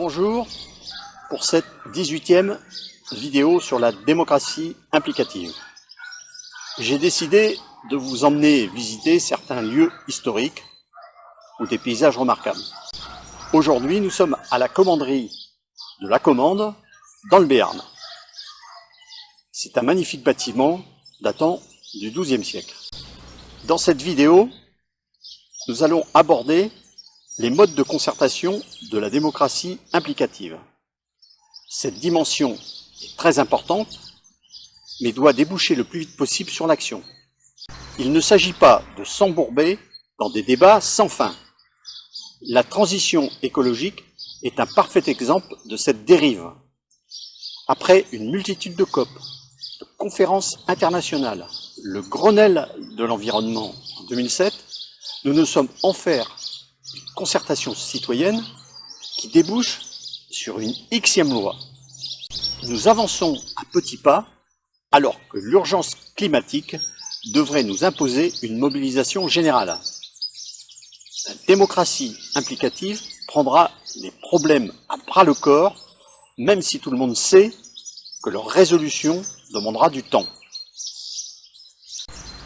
Bonjour pour cette 18e vidéo sur la démocratie implicative. J'ai décidé de vous emmener visiter certains lieux historiques ou des paysages remarquables. Aujourd'hui, nous sommes à la commanderie de la Commande dans le Béarn. C'est un magnifique bâtiment datant du XIIe siècle. Dans cette vidéo, nous allons aborder les modes de concertation de la démocratie implicative. Cette dimension est très importante, mais doit déboucher le plus vite possible sur l'action. Il ne s'agit pas de s'embourber dans des débats sans fin. La transition écologique est un parfait exemple de cette dérive. Après une multitude de COP, de conférences internationales, le Grenelle de l'environnement en 2007, nous nous sommes offerts une concertation citoyenne qui débouche sur une Xème loi. Nous avançons à petits pas alors que l'urgence climatique devrait nous imposer une mobilisation générale. La démocratie implicative prendra les problèmes à bras le corps, même si tout le monde sait que leur résolution demandera du temps.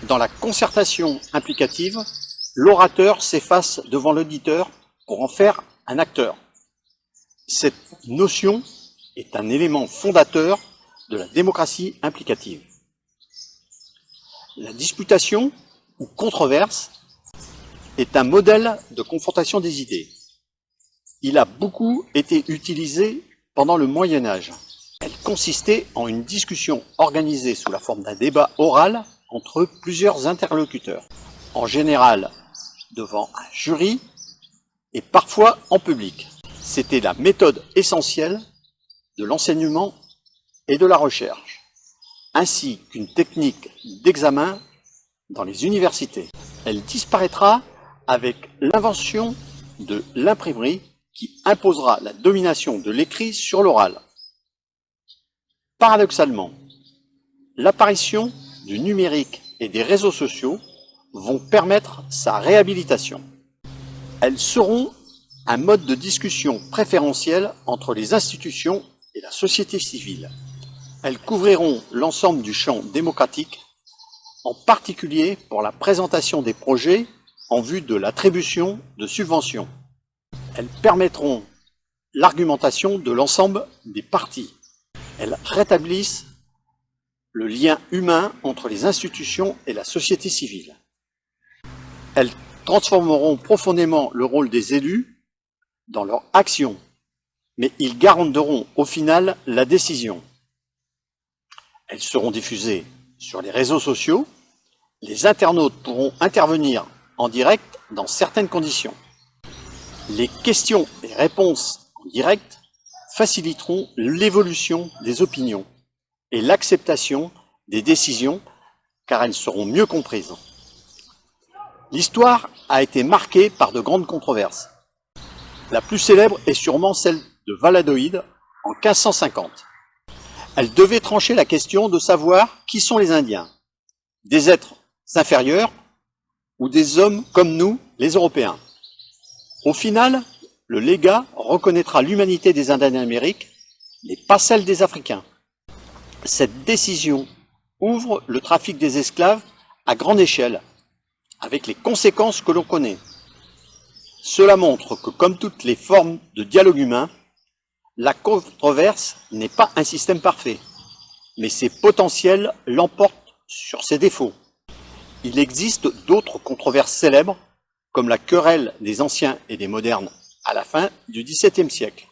Dans la concertation implicative, l'orateur s'efface devant l'auditeur pour en faire un acteur. Cette notion est un élément fondateur de la démocratie implicative. La disputation ou controverse est un modèle de confrontation des idées. Il a beaucoup été utilisé pendant le Moyen Âge. Elle consistait en une discussion organisée sous la forme d'un débat oral entre plusieurs interlocuteurs, en général devant un jury et parfois en public. C'était la méthode essentielle de l'enseignement et de la recherche, ainsi qu'une technique d'examen dans les universités. Elle disparaîtra avec l'invention de l'imprimerie qui imposera la domination de l'écrit sur l'oral. Paradoxalement, l'apparition du numérique et des réseaux sociaux vont permettre sa réhabilitation. Elles seront un mode de discussion préférentiel entre les institutions et la société civile. Elles couvriront l'ensemble du champ démocratique, en particulier pour la présentation des projets en vue de l'attribution de subventions. Elles permettront l'argumentation de l'ensemble des partis. Elles rétablissent le lien humain entre les institutions et la société civile. Elles transformeront profondément le rôle des élus dans leur action, mais ils garantiront au final la décision. Elles seront diffusées sur les réseaux sociaux. Les internautes pourront intervenir en direct dans certaines conditions. Les questions et réponses en direct faciliteront l'évolution des opinions et l'acceptation des décisions, car elles seront mieux comprises. L'histoire a été marquée par de grandes controverses. La plus célèbre est sûrement celle de Valladolid en 1550. Elle devait trancher la question de savoir qui sont les Indiens, des êtres inférieurs ou des hommes comme nous, les Européens. Au final, le légat reconnaîtra l'humanité des Indiens d'Amérique, mais pas celle des Africains. Cette décision ouvre le trafic des esclaves à grande échelle, avec les conséquences que l'on connaît. Cela montre que, comme toutes les formes de dialogue humain, la controverse n'est pas un système parfait, mais ses potentiels l'emportent sur ses défauts. Il existe d'autres controverses célèbres, comme la querelle des anciens et des modernes à la fin du XVIIe siècle.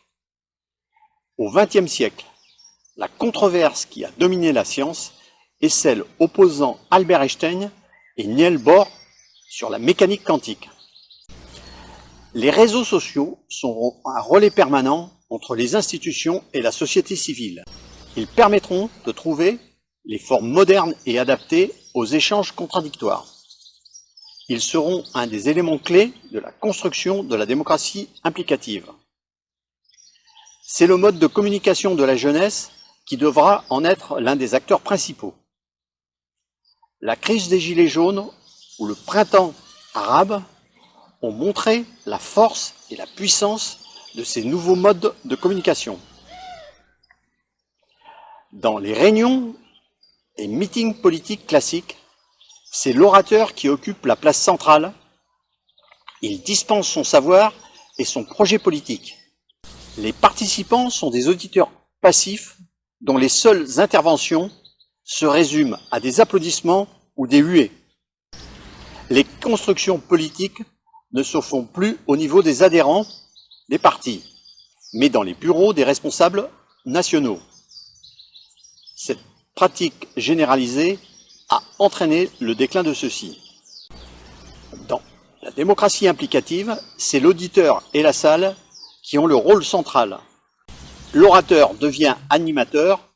Au XXe siècle, la controverse qui a dominé la science est celle opposant Albert Einstein et Niels Bohr sur la mécanique quantique. Les réseaux sociaux seront un relais permanent entre les institutions et la société civile. Ils permettront de trouver les formes modernes et adaptées aux échanges contradictoires. Ils seront un des éléments clés de la construction de la démocratie implicative. C'est le mode de communication de la jeunesse qui devra en être l'un des acteurs principaux. La crise des Gilets jaunes ou le printemps arabe ont montré la force et la puissance de ces nouveaux modes de communication. Dans les réunions et meetings politiques classiques, c'est l'orateur qui occupe la place centrale. Il dispense son savoir et son projet politique. Les participants sont des auditeurs passifs dont les seules interventions se résument à des applaudissements ou des huées. Les constructions politiques ne se font plus au niveau des adhérents des partis, mais dans les bureaux des responsables nationaux. Cette pratique généralisée a entraîné le déclin de ceux-ci. Dans la démocratie implicative, c'est l'auditeur et la salle qui ont le rôle central. L'orateur devient animateur,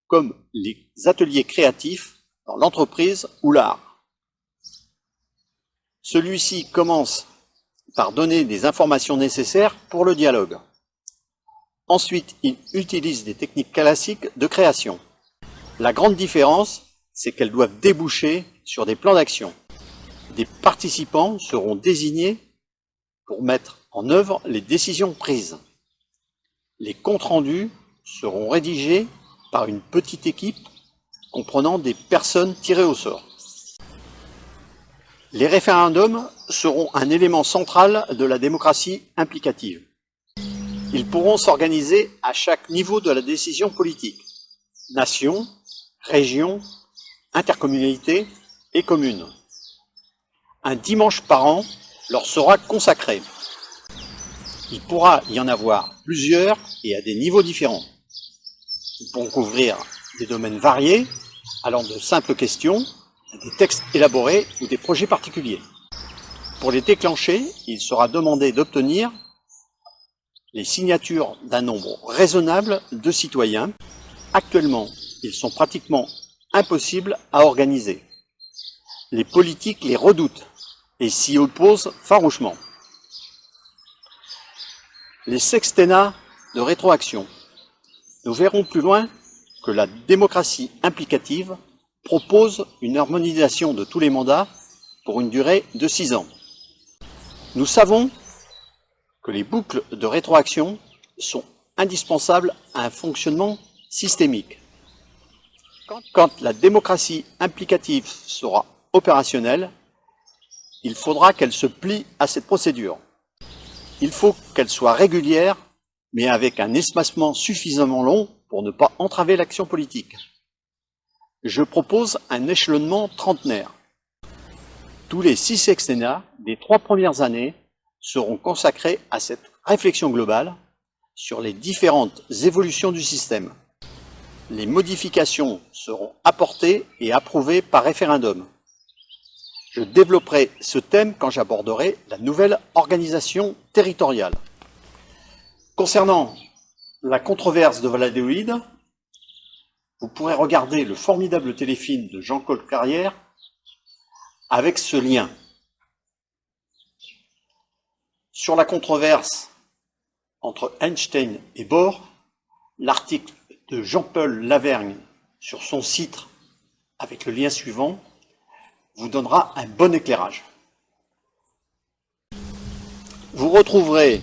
comme les ateliers créatifs dans l'entreprise ou l'art. Celui-ci commence par donner des informations nécessaires pour le dialogue. Ensuite, il utilise des techniques classiques de création. La grande différence, c'est qu'elles doivent déboucher sur des plans d'action. Des participants seront désignés pour mettre en œuvre les décisions prises. Les comptes rendus seront rédigés par une petite équipe comprenant des personnes tirées au sort. Les référendums seront un élément central de la démocratie implicative. Ils pourront s'organiser à chaque niveau de la décision politique, nation, région, intercommunalité et commune. Un dimanche par an leur sera consacré. Il pourra y en avoir plusieurs et à des niveaux différents. Ils pourront couvrir des domaines variés, allant de simples questions à des textes élaborés ou des projets particuliers. Pour les déclencher, il sera demandé d'obtenir les signatures d'un nombre raisonnable de citoyens. Actuellement, ils sont pratiquement impossibles à organiser. Les politiques les redoutent et s'y opposent farouchement. Les sextennats de rétroaction. Nous verrons plus loin que la démocratie implicative propose une harmonisation de tous les mandats pour une durée de 6 ans. Nous savons que les boucles de rétroaction sont indispensables à un fonctionnement systémique. Quand la démocratie implicative sera opérationnelle, il faudra qu'elle se plie à cette procédure. Il faut qu'elle soit régulière, mais avec un espacement suffisamment long pour ne pas entraver l'action politique. Je propose un échelonnement trentenaire. Tous les 6 sextennats des 3 premières années seront consacrés à cette réflexion globale sur les différentes évolutions du système. Les modifications seront apportées et approuvées par référendum. Je développerai ce thème quand j'aborderai la nouvelle organisation territoriale. Concernant la controverse de Valladolid, vous pourrez regarder le formidable téléfilm de Jean-Claude Carrière avec ce lien. Sur la controverse entre Einstein et Bohr, l'article de Jean-Paul Lavergne sur son site avec le lien suivant vous donnera un bon éclairage. Vous retrouverez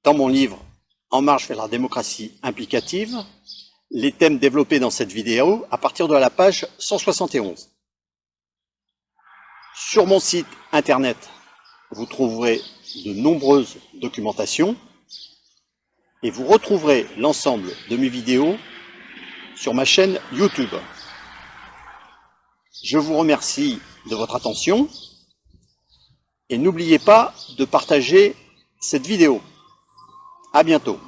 dans mon livre « En marche vers la démocratie implicative » les thèmes développés dans cette vidéo à partir de la page 171. Sur mon site internet, vous trouverez de nombreuses documentations et vous retrouverez l'ensemble de mes vidéos sur ma chaîne YouTube. Je vous remercie de votre attention et n'oubliez pas de partager cette vidéo. À bientôt.